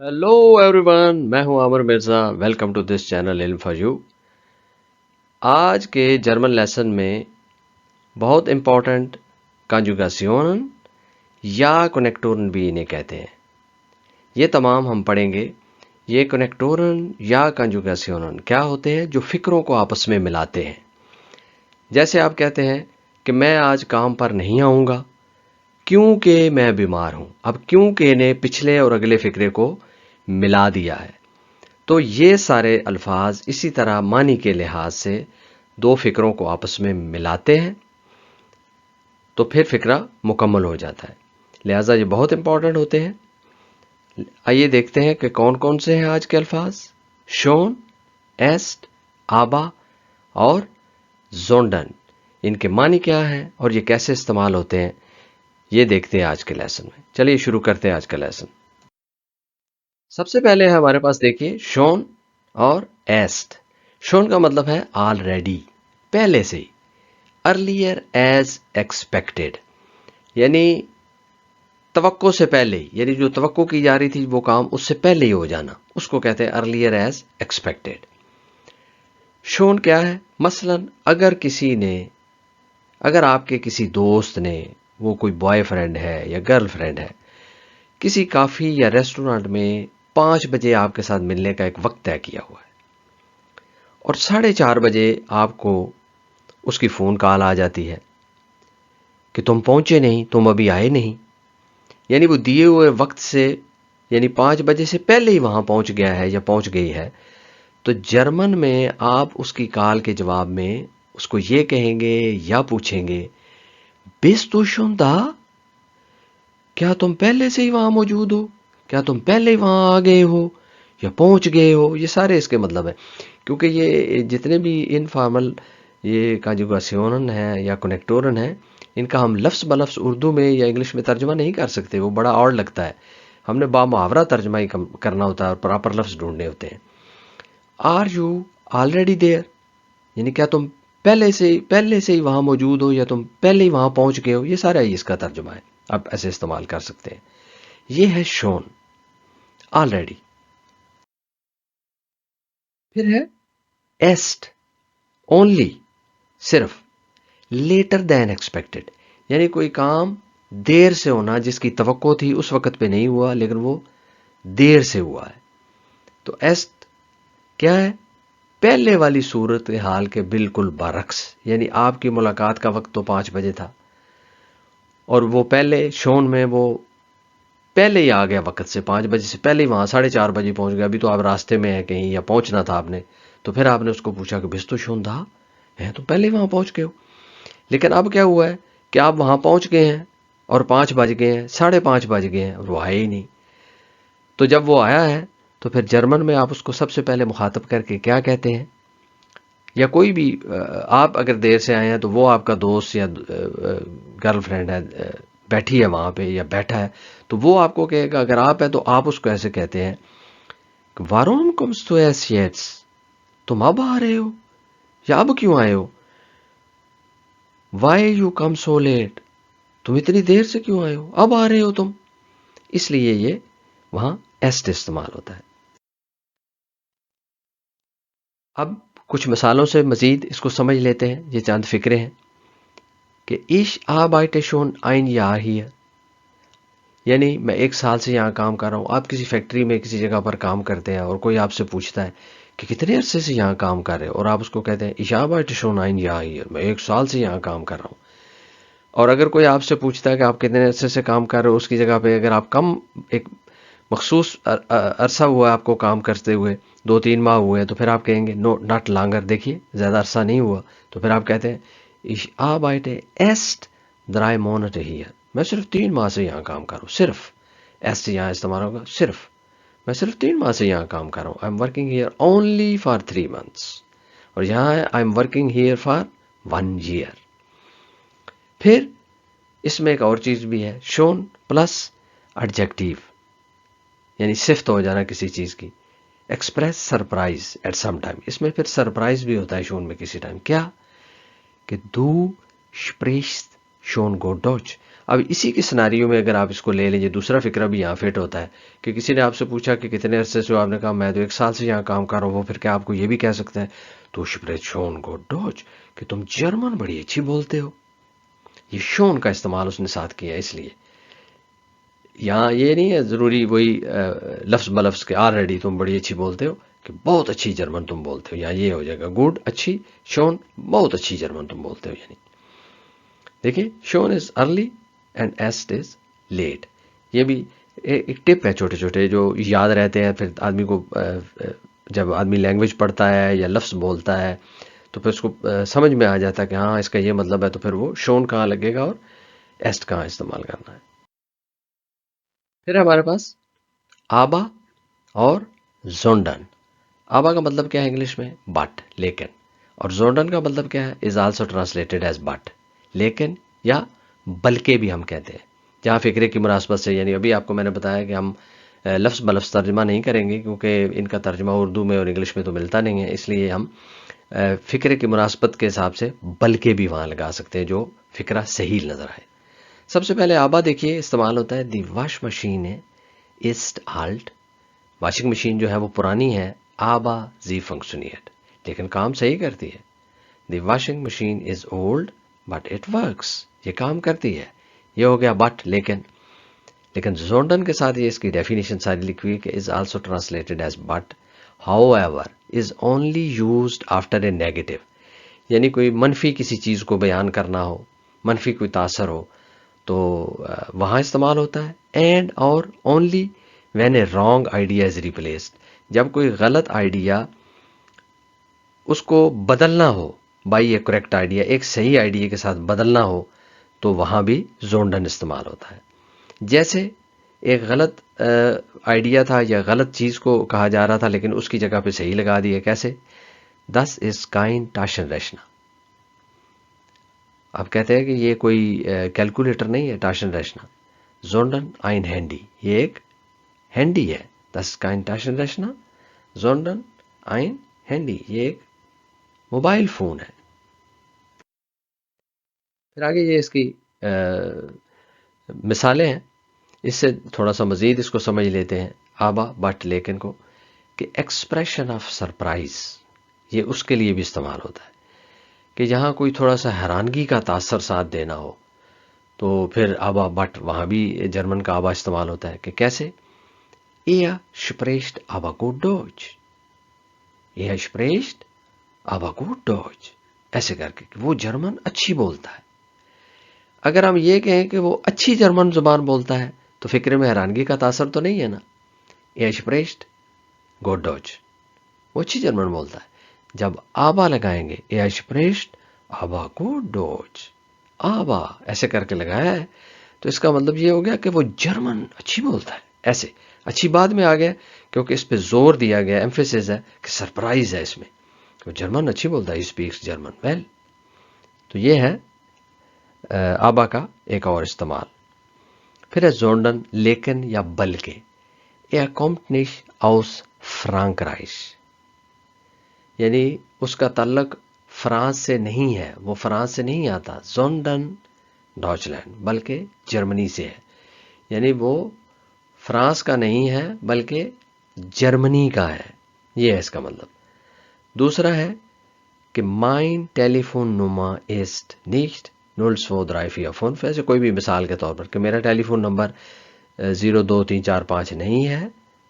Hello everyone, मैं हूं Aamir Mirza. Welcome to this channel Ilm for you. आज के जर्मन लेसन में बहुत इम्पोर्टेंट कॉन्जुगेशन या कनेक्टोरन भी इन्हें कहते हैं, ये तमाम हम पढ़ेंगे। ये कनेक्टोरन या कॉन्जुगेशन क्या होते हैं? जो फ़िक्रों को आपस में मिलाते हैं। जैसे आप कहते हैं कि मैं आज काम पर नहीं आऊँगा क्योंकि मैं बीमार हूँ। अब क्योंकि ने पिछले और अगले फ़िक्रे को मिला दिया है। तो ये सारे अल्फाज इसी तरह मानी के लिहाज से दो फ़िक्रों को आपस में मिलाते हैं, तो फिर फ़िक्रा मुकम्मल हो जाता है। लिहाजा ये बहुत इम्पॉर्टेंट होते हैं। आइए देखते हैं कि कौन कौन से हैं आज के अल्फाज। शोन, एस्ट, आबा और जोंडन, इनके मानी क्या हैं और ये कैसे इस्तेमाल होते हैं, ये देखते हैं आज के लेसन में। चलिए शुरू करते हैं आज का लेसन। सबसे पहले हमारे पास देखिए शोन और एस्ट। शोन का मतलब है ऑलरेडी, पहले से ही। अर्लियर एज एक्सपेक्टेड, यानी तवक्को से पहले ही, यानी जो तवक्को की जा रही थी वो काम उससे पहले ही हो जाना, उसको कहते हैं अर्लियर एज एक्सपेक्टेड। शोन क्या है? मसलन अगर आपके किसी दोस्त ने, वो कोई बॉयफ्रेंड है या गर्लफ्रेंड है, किसी काफ़ी या रेस्टोरेंट में 5 बजे आपके साथ मिलने का एक वक्त तय किया हुआ है और 4:30 बजे आपको उसकी फ़ोन कॉल आ जाती है कि तुम पहुंचे नहीं, तुम अभी आए नहीं। यानी वो दिए हुए वक्त से, यानी 5 बजे से पहले ही वहां पहुंच गया है या पहुंच गई है। तो जर्मन में आप उसकी कॉल के जवाब में उसको ये कहेंगे या पूछेंगे, बिस तू शुन दा? क्या तुम पहले से ही वहां मौजूद हो? क्या तुम पहले ही वहां आ गए हो या पहुंच गए हो? ये सारे इसके मतलब है। क्योंकि ये जितने भी इनफॉर्मल ये कॉन्जुगेशन है या कनेक्टोरन है, इनका हम लफ्ज़ ब लफ्ज़ उर्दू में या इंग्लिश में तर्जमा नहीं कर सकते, वो बड़ा और लगता है। हमने बामुहावरा तर्जमा ही करना होता है और प्रॉपर लफ्ज़ ढूंढने होते हैं। आर यू ऑलरेडी देयर, यानी क्या तुम पहले से ही वहां मौजूद हो या तुम पहले ही वहां पहुंच गए हो, ये सारा ही इसका तर्जुमा है। आप ऐसे इस्तेमाल कर सकते हैं। ये है शोन, ऑलरेडी। फिर है एस्ट, ओनली, सिर्फ। लेटर देन एक्सपेक्टेड, यानी कोई काम देर से होना, जिसकी तवक्को थी उस वक्त पे नहीं हुआ लेकिन वो देर से हुआ है। तो एस्ट क्या है? पहले वाली सूरत हाल के बिल्कुल बरक्स, यानी आपकी मुलाकात का वक्त तो 5 बजे था और वो पहले शोन में वो पहले ही आ गया वक्त से, 5 बजे से पहले ही वहां 4:30 बजे पहुंच गया। अभी तो आप रास्ते में हैं कहीं या पहुंचना था आपने, तो फिर आपने उसको पूछा कि बिस्तु शोन था है, तो पहले ही वहां पहुंच गए हो। लेकिन अब क्या हुआ है कि आप वहां पहुंच गए हैं और 5 बज गए हैं, 5:30 बज गए हैं और वो आए ही नहीं। तो जब वो आया है तो फिर जर्मन में आप उसको सबसे पहले मुखातब करके क्या कहते हैं? या कोई भी आप अगर देर से आए हैं तो वो आपका दोस्त या गर्लफ्रेंड है, बैठी है वहां पे या बैठा है, तो वो आपको कहेगा। अगर आप है तो आप उसको ऐसे कहते हैं, वारोम कम्स टू एस येट्स, तुम अब आ रहे हो या अब क्यों आए हो? Why you come so let, तुम इतनी देर से क्यों आए हो, अब आ रहे हो तुम। इसलिए ये वहां एस्ट इस्तेमाल होता है। अब कुछ मिसालों से मजीद इसको समझ लेते हैं। ये चंद फिक्रे हैं कि इश आर्बाइटे शोन ein Jahr hier, यानी मैं 1 साल से यहाँ काम कर रहा हूँ। आप किसी फैक्ट्री में किसी जगह पर काम करते हैं और कोई आपसे पूछता है कि कितने अरसे से यहाँ काम कर रहे हो, और आप उसको कहते हैं ich arbeite schon ein Jahr hier, मैं 1 साल से यहाँ काम कर रहा हूँ। और अगर कोई आपसे पूछता है कि आप कितने अरसे से काम कर रहे हो, उसकी जगह पे अगर आप कम एक मखसूस अरसा हुआ आपको काम करते हुए, 2-3 माह हुए हैं, तो फिर आप कहेंगे नो नॉट लॉन्गर, देखिए ज़्यादा अरसा नहीं हुआ। तो फिर आप कहते हैं ich arbeite erst 3 Monate hier, मैं सिर्फ 3 माह से यहाँ काम कर रहा हूँ। सिर्फ एस्ट यहाँ इस्तेमाल होगा, सिर्फ। मैं सिर्फ 3 माह से यहाँ काम कर रहा हूँ। I am working here only for 3 months, और यहाँ है I am working here for 1 year। फिर इसमें एक और चीज भी है, शोन प्लस एडजेक्टिव, यानी सिफ्त हो जाना किसी चीज की। Express surprise at some time, इसमें फिर सरप्राइज भी होता है शोन में किसी टाइम। क्या कि दू स्प्रेस्ट शोन गो डॉच, اب اسی کے سناریو میں اگر آپ اس کو لے لیں، یہ دوسرا فکرہ بھی یہاں فٹ ہوتا ہے کہ کسی نے آپ سے پوچھا کہ کتنے عرصے سے، آپ نے کہا میں تو 1 سال سے یہاں کام کر رہا ہوں، وہ پھر کیا آپ کو یہ بھی کہہ سکتے ہیں تو شپریت شون کو ڈوچ کہ تم جرمن بڑی اچھی بولتے ہو. یہ شون کا استعمال اس نے ساتھ کیا. اس لیے یہاں یہ نہیں ہے ضروری وہی لفظ بلفظ کے آلریڈی تم بڑی اچھی بولتے ہو کہ بہت اچھی جرمن تم بولتے ہو. یہاں یہ ہو جائے گا گڈ اچھی، شون بہت اچھی جرمن تم بولتے ہو. یعنی دیکھیں soon is early and east is late. یہ بھی ایک ٹپ ہے، چھوٹے چھوٹے جو یاد رہتے ہیں. پھر آدمی کو جب آدمی لینگویج پڑھتا ہے یا لفظ بولتا ہے تو پھر اس کو سمجھ میں آ جاتا ہے کہ ہاں اس کا یہ مطلب ہے، تو پھر وہ شون کہاں لگے گا اور ایسٹ کہاں استعمال کرنا ہے. پھر ہمارے پاس آبا اور زونڈن. آبا کا مطلب کیا ہے انگلش میں؟ بٹ، لیکن. اور زونڈن کا مطلب کیا ہے؟ Is also translated as but, لیکن یا بلکہ بھی ہم کہتے ہیں. جہاں فکرے کی مناسبت سے، یعنی ابھی آپ کو میں نے بتایا کہ ہم لفظ بلفظ ترجمہ نہیں کریں گے کیونکہ ان کا ترجمہ اردو میں اور انگلش میں تو ملتا نہیں ہے، اس لیے ہم فکرے کی مناسبت کے حساب سے بلکہ بھی وہاں لگا سکتے ہیں جو فکرہ صحیح نظر آئے. سب سے پہلے آبا دیکھیے استعمال ہوتا ہے the wash machine ist alt. Washing machine جو ہے وہ پرانی ہے. آبا زی فنکشنیٹ، لیکن کام صحیح کرتی ہے. The washing machine is old but it works. یہ کام کرتی ہے. یہ ہو گیا بٹ، لیکن زونڈن کے ساتھ یہ اس کی ڈیفینیشن ساری لکھی ہوئی کہ is also translated as but how ever is only used after a negative. یعنی کوئی منفی کسی چیز کو بیان کرنا ہو، منفی کوئی تاثر ہو تو وہاں استعمال ہوتا ہے. اینڈ اور only when a wrong idea is replaced. جب کوئی غلط آئیڈیا اس کو بدلنا ہو بائی اے کریکٹ آئیڈیا، ایک صحیح آئیڈیا کے ساتھ بدلنا ہو تو وہاں بھی زونڈن استعمال ہوتا ہے. جیسے ایک غلط آئیڈیا تھا یا غلط چیز کو کہا جا رہا تھا لیکن اس کی جگہ پہ صحیح لگا دیا. کیسے؟ دس از کائن ٹاشن ریشنا. آپ کہتے ہیں کہ یہ کوئی کیلکولیٹر نہیں ہے ٹاشن ریشنا. زونڈن آئن ہینڈی، یہ ایک ہینڈی ہے. دس کائن ٹاشن ریشنا زونڈن آئن ہینڈی، یہ ایک موبائل فون ہے. پھر آگے یہ اس کی مثالیں ہیں. اس سے تھوڑا سا مزید اس کو سمجھ لیتے ہیں آبا بٹ لیکن کو، کہ ایکسپریشن آف سرپرائز یہ اس کے لیے بھی استعمال ہوتا ہے کہ جہاں کوئی تھوڑا سا حیرانگی کا تاثر ساتھ دینا ہو تو پھر آبا بٹ وہاں بھی جرمن کا آبا استعمال ہوتا ہے. کہ کیسے؟ ایا شپریشٹ آبا گوٹ ڈوچ. ایا شپریشٹ آبا گوٹ ڈوچ. ایسے کر کے کہ وہ جرمن اچھی بولتا ہے. اگر ہم یہ کہیں کہ وہ اچھی جرمن زبان بولتا ہے تو فکر میں حیرانگی کا تاثر تو نہیں ہے نا. ایا شپریشٹ گوٹ ڈوچ، وہ اچھی جرمن بولتا ہے. جب آبا لگائیں گے ایا شپریشٹ آبا گوٹ ڈوچ، آبا ایسے کر کے لگایا ہے تو اس کا مطلب یہ ہو گیا کہ وہ جرمن اچھی بولتا ہے. ایسے اچھی بات میں آ گیا کیونکہ اس پہ زور دیا گیا، ایمفیسس ہے کہ سرپرائز ہے اس میں، وہ جرمن اچھی بولتا ہے. Speaks German well. تو یہ ہے آبا کا ایک اور استعمال. پھر ہے زونڈن لیکن یا بلکہ. اے کمپنش اوس فرانکرائش، یعنی اس کا تعلق فرانس سے نہیں ہے، وہ فرانس سے نہیں آتا. زونڈن ڈاچلینڈ بلکہ جرمنی سے ہے، یعنی وہ فرانس کا نہیں ہے بلکہ جرمنی کا ہے. یہ ہے اس کا مطلب. دوسرا ہے کہ mine telephone number ist nicht 0234 ایسے کوئی بھی مثال کے طور پر کہ میرا ٹیلی فون نمبر 02345 نہیں ہے.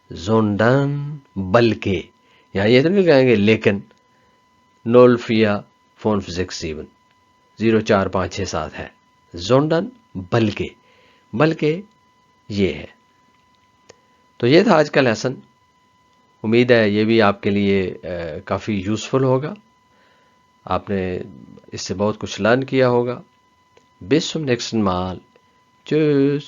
زونڈن بلکہ، یہاں یہ تو نہیں کہیں گے لیکن 0457 04567 ہے. زونڈن بلکہ یہ ہے. تو یہ تھا آج کا لیسن. امید ہے یہ بھی آپ کے لیے کافی یوزفل ہوگا. آپ نے اس سے بہت کچھ لرن کیا ہوگا. Bis zum nächsten Mal. Tschüss.